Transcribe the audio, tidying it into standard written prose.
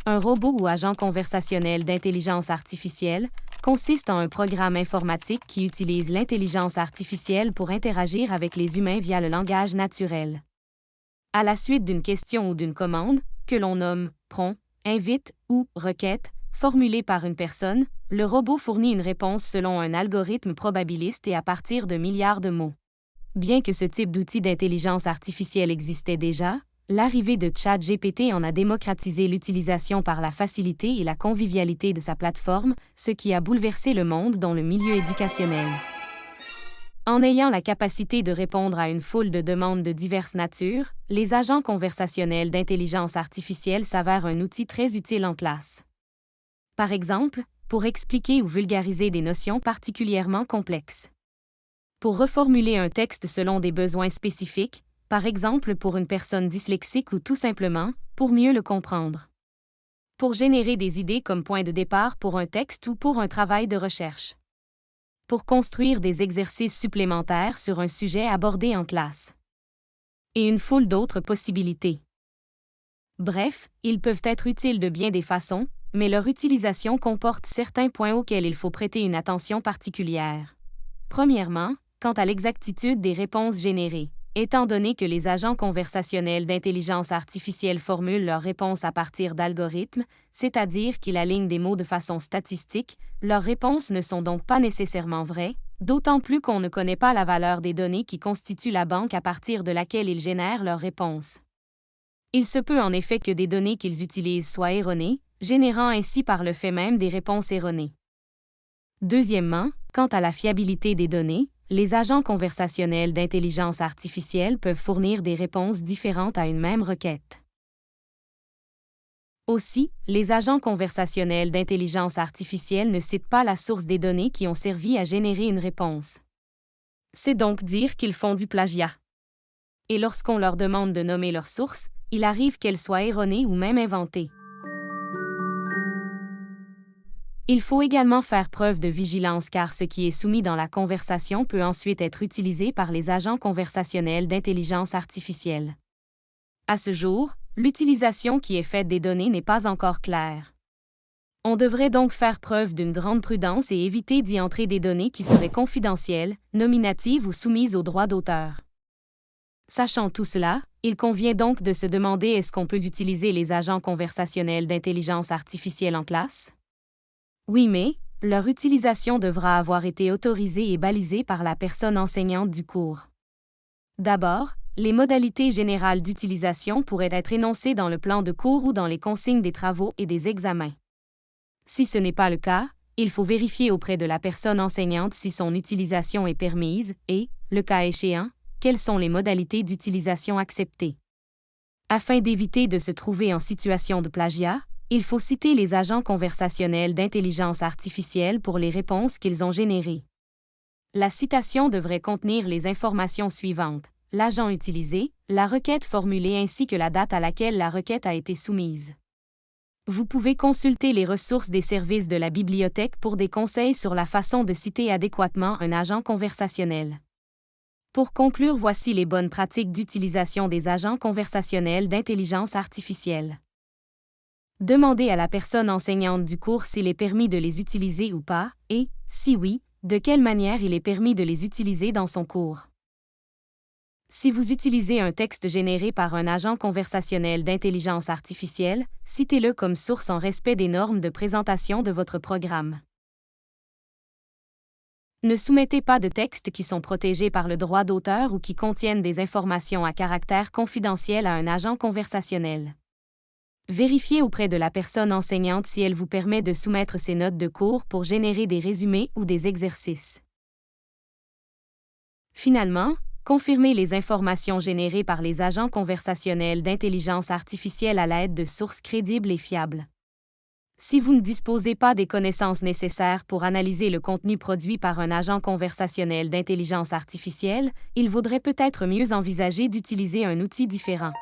Un robot ou agent conversationnel d'intelligence artificielle consiste en un programme informatique qui utilise l'intelligence artificielle pour interagir avec les humains via le langage naturel. À la suite d'une question ou d'une commande, que l'on nomme prompt, invite ou requête, formulée par une personne, le robot fournit une réponse selon un algorithme probabiliste et à partir de milliards de mots. Bien que ce type d'outil d'intelligence artificielle existait déjà, l'arrivée de ChatGPT en a démocratisé l'utilisation par la facilité et la convivialité de sa plateforme, ce qui a bouleversé le monde dans le milieu éducationnel. En ayant la capacité de répondre à une foule de demandes de diverses natures, les agents conversationnels d'intelligence artificielle s'avèrent un outil très utile en classe. Par exemple, pour expliquer ou vulgariser des notions particulièrement complexes. Pour reformuler un texte selon des besoins spécifiques, par exemple pour une personne dyslexique ou tout simplement, pour mieux le comprendre. Pour générer des idées comme point de départ pour un texte ou pour un travail de recherche. Pour construire des exercices supplémentaires sur un sujet abordé en classe. Et une foule d'autres possibilités. Bref, ils peuvent être utiles de bien des façons, mais leur utilisation comporte certains points auxquels il faut prêter une attention particulière. Premièrement, quant à l'exactitude des réponses générées. Étant donné que les agents conversationnels d'intelligence artificielle formulent leurs réponses à partir d'algorithmes, c'est-à-dire qu'ils alignent des mots de façon statistique, leurs réponses ne sont donc pas nécessairement vraies, d'autant plus qu'on ne connaît pas la valeur des données qui constituent la banque à partir de laquelle ils génèrent leurs réponses. Il se peut en effet que des données qu'ils utilisent soient erronées, générant ainsi par le fait même des réponses erronées. Deuxièmement, quant à la fiabilité des données, les agents conversationnels d'intelligence artificielle peuvent fournir des réponses différentes à une même requête. Aussi, les agents conversationnels d'intelligence artificielle ne citent pas la source des données qui ont servi à générer une réponse. C'est donc dire qu'ils font du plagiat. Et lorsqu'on leur demande de nommer leur source, il arrive qu'elle soit erronée ou même inventée. Il faut également faire preuve de vigilance car ce qui est soumis dans la conversation peut ensuite être utilisé par les agents conversationnels d'intelligence artificielle. À ce jour, l'utilisation qui est faite des données n'est pas encore claire. On devrait donc faire preuve d'une grande prudence et éviter d'y entrer des données qui seraient confidentielles, nominatives ou soumises aux droits d'auteur. Sachant tout cela, il convient donc de se demander est-ce qu'on peut utiliser les agents conversationnels d'intelligence artificielle en classe? Oui, mais leur utilisation devra avoir été autorisée et balisée par la personne enseignante du cours. D'abord, les modalités générales d'utilisation pourraient être énoncées dans le plan de cours ou dans les consignes des travaux et des examens. Si ce n'est pas le cas, il faut vérifier auprès de la personne enseignante si son utilisation est permise et, le cas échéant, quelles sont les modalités d'utilisation acceptées. Afin d'éviter de se trouver en situation de plagiat, il faut citer les agents conversationnels d'intelligence artificielle pour les réponses qu'ils ont générées. La citation devrait contenir les informations suivantes: l'agent utilisé, la requête formulée ainsi que la date à laquelle la requête a été soumise. Vous pouvez consulter les ressources des services de la bibliothèque pour des conseils sur la façon de citer adéquatement un agent conversationnel. Pour conclure, voici les bonnes pratiques d'utilisation des agents conversationnels d'intelligence artificielle. Demandez à la personne enseignante du cours s'il est permis de les utiliser ou pas, et, si oui, de quelle manière il est permis de les utiliser dans son cours. Si vous utilisez un texte généré par un agent conversationnel d'intelligence artificielle, citez-le comme source en respect des normes de présentation de votre programme. Ne soumettez pas de textes qui sont protégés par le droit d'auteur ou qui contiennent des informations à caractère confidentiel à un agent conversationnel. Vérifiez auprès de la personne enseignante si elle vous permet de soumettre ses notes de cours pour générer des résumés ou des exercices. Finalement, confirmez les informations générées par les agents conversationnels d'intelligence artificielle à l'aide de sources crédibles et fiables. Si vous ne disposez pas des connaissances nécessaires pour analyser le contenu produit par un agent conversationnel d'intelligence artificielle, il vaudrait peut-être mieux envisager d'utiliser un outil différent.